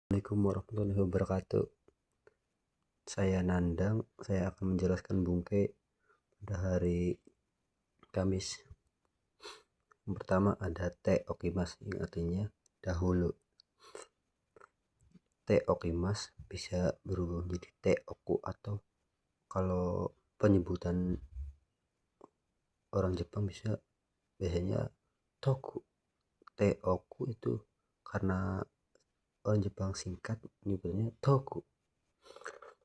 Assalamualaikum warahmatullahi wabarakatuh. Saya Nandang. Saya akan menjelaskan bungke pada hari Kamis. Yang pertama ada te okimas, yang artinya dahulu. Te okimas bisa berubah menjadi te oku, atau kalau penyebutan orang Jepang biasanya toku. Te oku itu karena orang Jepang singkat menyebutnya toku.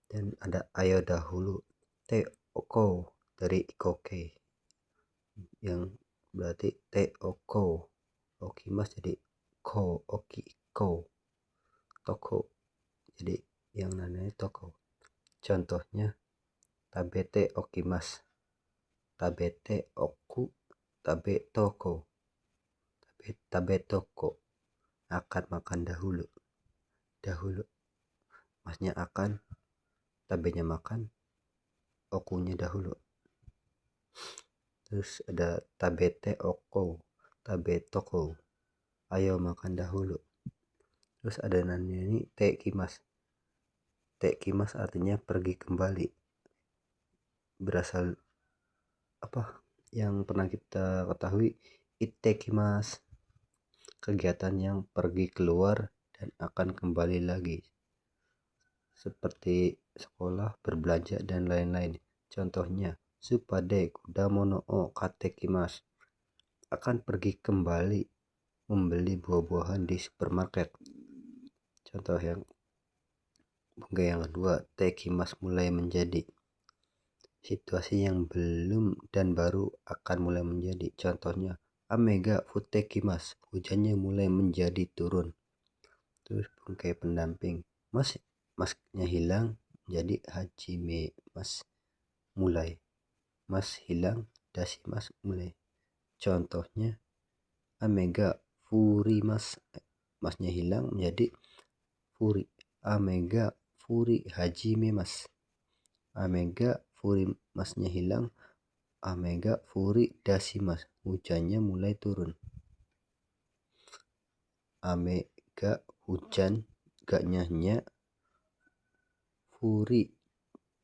Dan ada ayo dahulu, te oko dari ikoke, yang berarti te oko. Okimas jadi ko, oki ko. Toko jadi yang namanya toko. Contohnya tabete okimas, tabete oku, tabe toko, tabe toko, akan makan dahulu. Dahulu masnya akan, tabenya makan, okunya dahulu. Terus ada tabete oko, tabe toko, ayo makan dahulu. Terus ada namanya ini te kimas. Te kimas artinya pergi kembali. Berasal yang pernah kita ketahui, itekimas, kegiatan yang pergi keluar dan akan kembali lagi, seperti sekolah, berbelanja, dan lain-lain. Contohnya supade kudamono o katekimas, akan pergi kembali membeli buah-buahan di supermarket. Contoh yang kedua, tekimas mulai menjadi, situasi yang belum dan baru akan mulai menjadi. Contohnya amega futekimas, hujannya mulai menjadi turun. Terus bungkai pendamping, masnya hilang jadi hajime mas, mulai. Mas hilang, dasi mas, mulai. Contohnya amega furimas, masnya hilang menjadi furi. Amega furi hajime mas, amega furi masnya hilang, amega furi dasi mas, hujannya mulai turun. Amega hujan, gaknya furi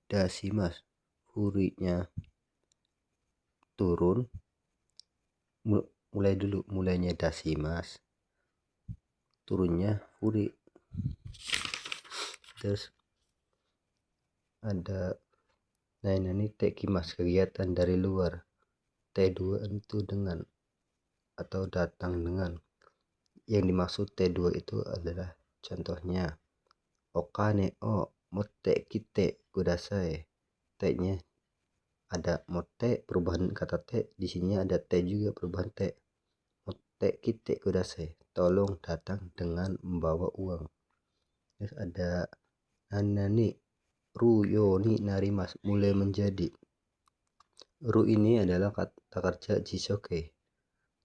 dasi mas, furinya turun. Mulai dulu, mulainya dasi mas, turunnya furi. Terus ada ini tekimas, kegiatan dari luar. T2 itu dengan atau datang dengan. Yang dimaksud T2 itu adalah contohnya okane o motte kite kudasai. T-nya ada motte, perubahan kata T, di sini ada T juga perubahan T. Motte kite kudasai, tolong datang dengan membawa uang. Terus ada anani ruyoni narimas, mulai menjadi. Ru ini adalah kata kerja jisoke,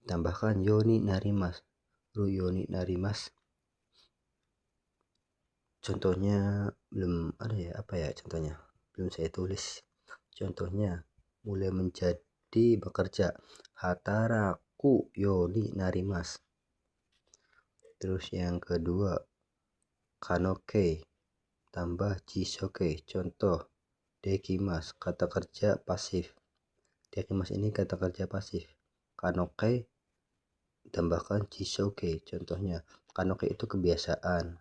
tambahkan yoni narimas, ruyoni narimas. Contohnya belum ada ya, contohnya belum saya tulis. Contohnya mulai menjadi bekerja, hataraku yoni narimas. Terus yang kedua kanoke tambah jisoke, contoh dekimas, kata kerja pasif. Dekimas ini kata kerja pasif. Kanoke tambahkan jisoke, contohnya kanoke itu kebiasaan.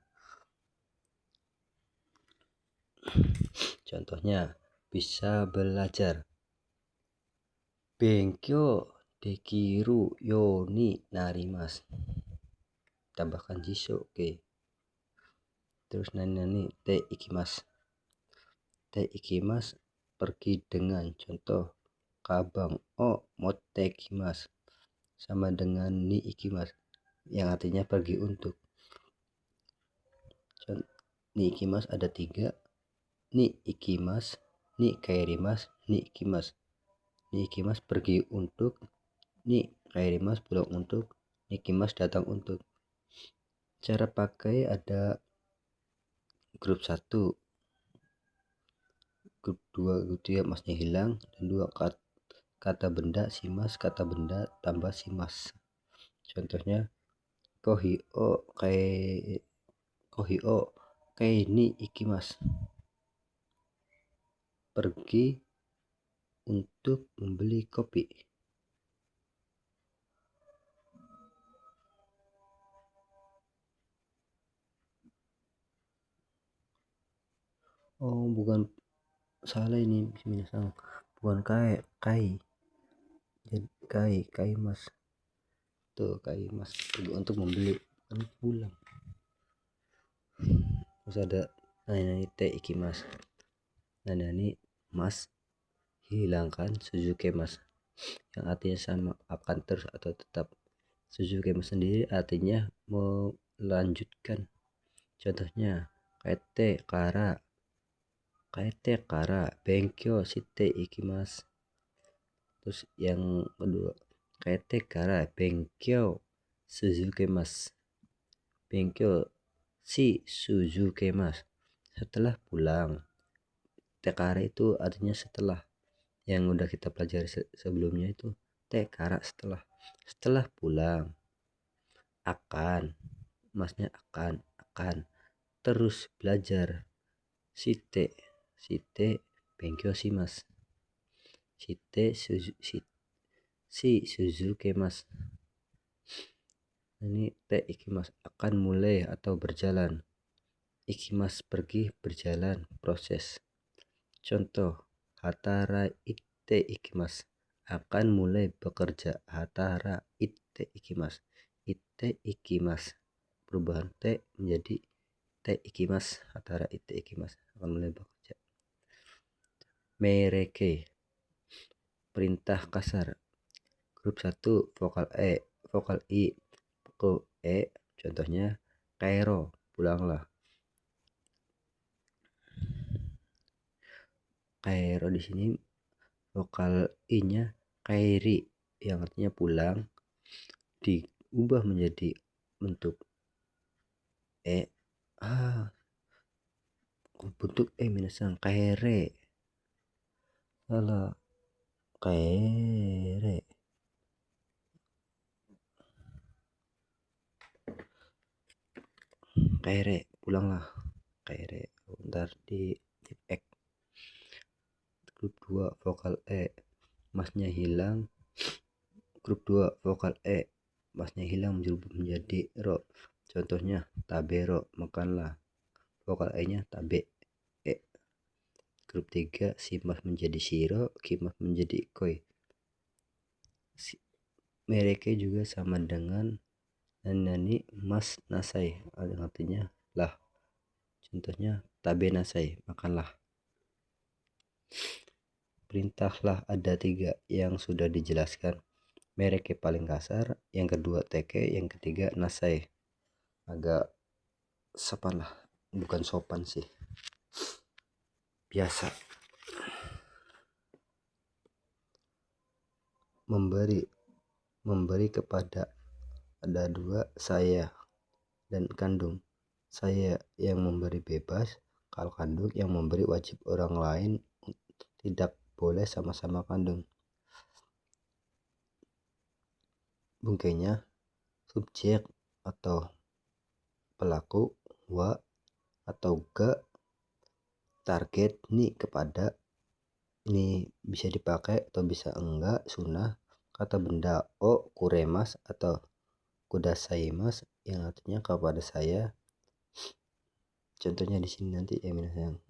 Contohnya bisa belajar, benkyo dekiru yoni narimas, tambahkan jisoke. Terus nani te ikimas, te ikimas pergi dengan. Contoh kabang o motte kimas, sama dengan ni ikimas, yang artinya pergi untuk. Ni ikimas ada 3, ni ikimas, ni kairimas, ni ikimas. Ni ikimas pergi untuk, ni kairimas pulang untuk, ni ikimas datang untuk. Cara pakai ada grup 1, grup 2, grup 3 masnya hilang, dan 2 kata benda simas, kata benda tambah simas. Contohnya kohi o kohi o kei ni ikimasu, pergi untuk membeli kopi. Oh, bukan, salah ini minasan, bukan kai. Jadi kai mas tuh, kai mas pergi untuk membeli, kan pulang. Terus ada nani te ikimas, nani mas hilangkan suzuke mas, yang artinya sama, akan terus atau tetap. Suzuke mas sendiri artinya melanjutkan. Contohnya kaete kara benkyo shite ikimasu. Terus yang kedua, kaete kara benkyo suzuke mas, benkyo si suzuke mas, setelah pulang. Tekara itu artinya setelah, yang udah kita pelajari sebelumnya itu tekara setelah pulang. Akan, masnya akan terus belajar. Shite benkyo shimasu, si suzuke mas. Ini te ikimas akan mulai atau berjalan. Ikimas pergi, berjalan, proses. Contoh, hatara ite ikimas, akan mulai bekerja. Hatara ite ikimas, ite ikimas, perubahan te menjadi te ikimas. Hatara ite ikimas, akan mulai bekerja. Mereke, perintah kasar. Grup 1 vokal E, vokal I, vokal E. Contohnya kairo, pulanglah. Kairo di sini vokal I-nya kairi, yang artinya pulang, diubah menjadi bentuk E. Bentuk E minasan, kaire. Salah, kaire. Kaire, pulanglah. Kaire. Bentar di X. Grup 2 vokal E, masnya hilang. Grup 2 vokal E, masnya hilang berubah menjadi ro. Contohnya tabero, makanlah. Vokal E nya tabe E. Grup 3 si mas menjadi shiro, kimas menjadi koi. Mereka juga sama dengan nani mas nasai, artinya lah. Contohnya tabe nasai, makanlah. Perintahlah ada 3 yang sudah dijelaskan. Mereka paling kasar, yang kedua teke, yang ketiga nasai. Agak sopan lah, bukan sopan sih, biasa. Memberi kepada, ada 2, saya dan kandung. Saya yang memberi bebas, kalau kandung yang memberi wajib orang lain tidak boleh sama-sama kandung. Bungkainya subjek atau pelaku, wa atau ga, target ni kepada. Ini bisa dipakai atau bisa enggak, sunnah. Kata benda o kuremas atau kudasaimas, yang artinya kepada saya. Contohnya di sini nanti ya minasang.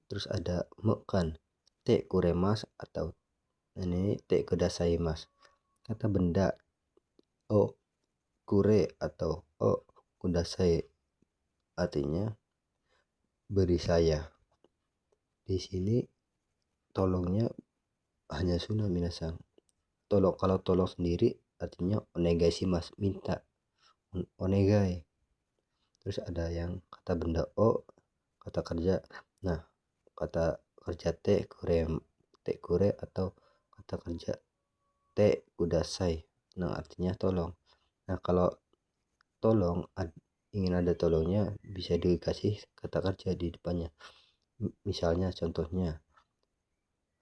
Terus ada mekan te kuremas atau ini te kudasaimas. Kata benda o kure atau o kudasai, artinya beri saya. Di sini tolongnya hanya sunnah minasang. Kalau tolong sendiri artinya onegai shimasu, minta, onegai. Terus ada yang kata benda o, kata kerja. Nah, kata kerja te kure atau kata kerja te kudasai, nah artinya tolong. Nah, kalau tolong ingin ada tolongnya, bisa dikasih kata kerja di depannya. Misalnya contohnya,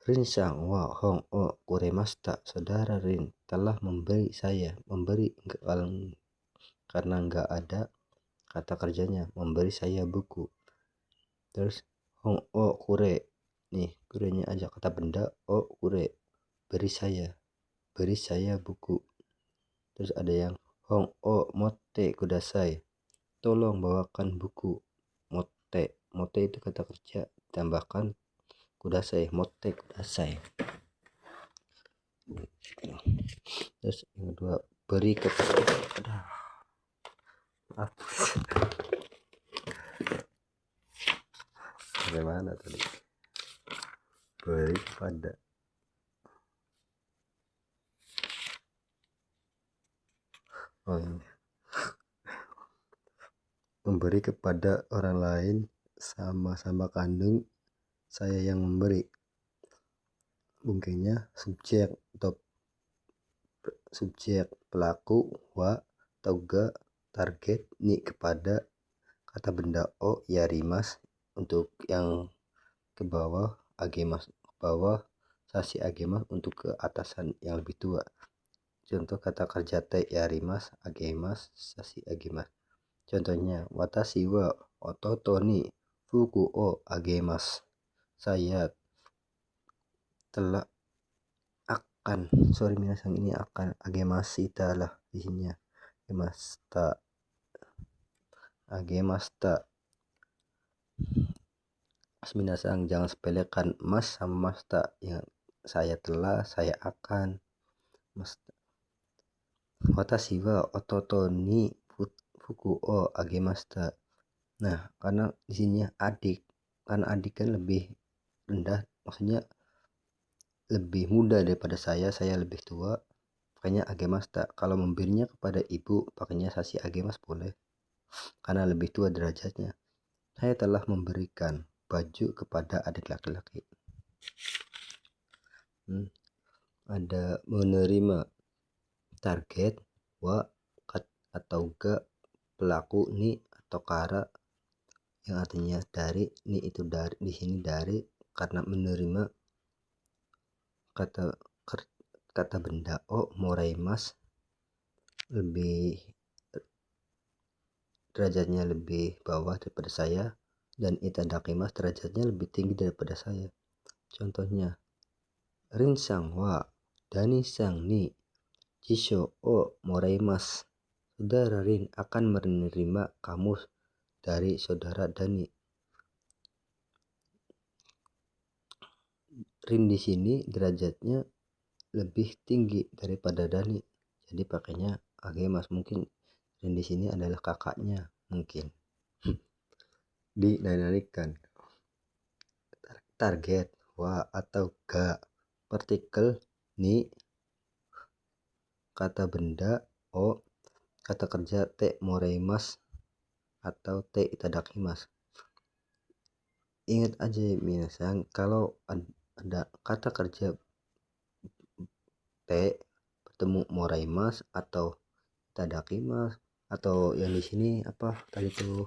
Rin-san wa hong o kuremashita, saudara Rin telah memberi saya, memberi karena enggak ada kata kerjanya memberi saya buku. Terus hong o kure, nih kurenya aja kata benda, o kure beri saya buku. Terus ada yang hong o motte kudasai, tolong bawakan buku. Motte itu kata kerja tambahkan kudasai, motte kudasai. Terus yang kedua, beri kepada bagaimana tadi, beri kepada memberi kepada orang lain, sama-sama kandung saya yang memberi. Mungkinnya subjek atau subjek pelaku wa atau ga target ni kepada kata benda o yarimas, untuk yang ke bawah agemas ke bawah, sasi agemas untuk ke atasan yang lebih tua. Contoh kata kerja te yarimas agemas sasi agemas. Contohnya watashi wa ototo ni fuku o agemas, saya telah akan, sorry minasang, ini akan agemashita lah di sini ya, agemashita. Minasang jangan sepelekan mas sama masta, yang saya telah, saya akan, masta. Watashi wa ototo ni fuku o agemashita. Nah, karena di sini adik, karena adik kan lebih rendah, maksudnya lebih muda daripada saya lebih tua, makanya agemashita. Kalau memberinya kepada ibu pakainya sasi agemas boleh, karena lebih tua derajatnya. Saya telah memberikan baju kepada adik laki-laki. Ada menerima target wa atau ga pelaku ni atau kara, yang artinya dari, ni itu dari, di sini dari karena menerima kata benda o moraimas lebih derajatnya lebih bawah daripada saya, dan itadakimas derajatnya lebih tinggi daripada saya. Contohnya rinsang wa danisang ni jisho o moraimas, saudara Rin akan menerima kamus dari saudara Dani. Rin di sini derajatnya lebih tinggi daripada Dani, jadi pakainya agemas. Mungkin Rin di sini adalah kakaknya mungkin. Dinanarikan target wa atau ga partikel ni kata benda o kata kerja te moraimas atau te itadakimas. Ingat aja minasang, kalau ada kata kerja te bertemu moraimas atau itadakimas, atau yang di sini apa tadi tuh,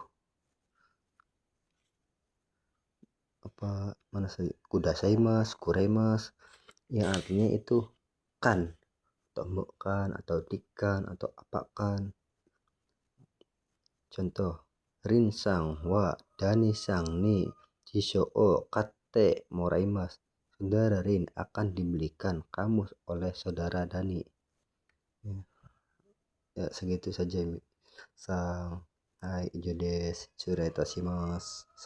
apa mana sih, kudasaimas, kuremas, yang artinya itu kan, tombokkan atau dikan atau apakan. Contoh rinsang wa danisang ni jisho o katte moraimas, saudara Rin akan dibelikan kamus oleh saudara Dani. Ya segitu saja. Sang hai ijo desu, tsurai itashimasu.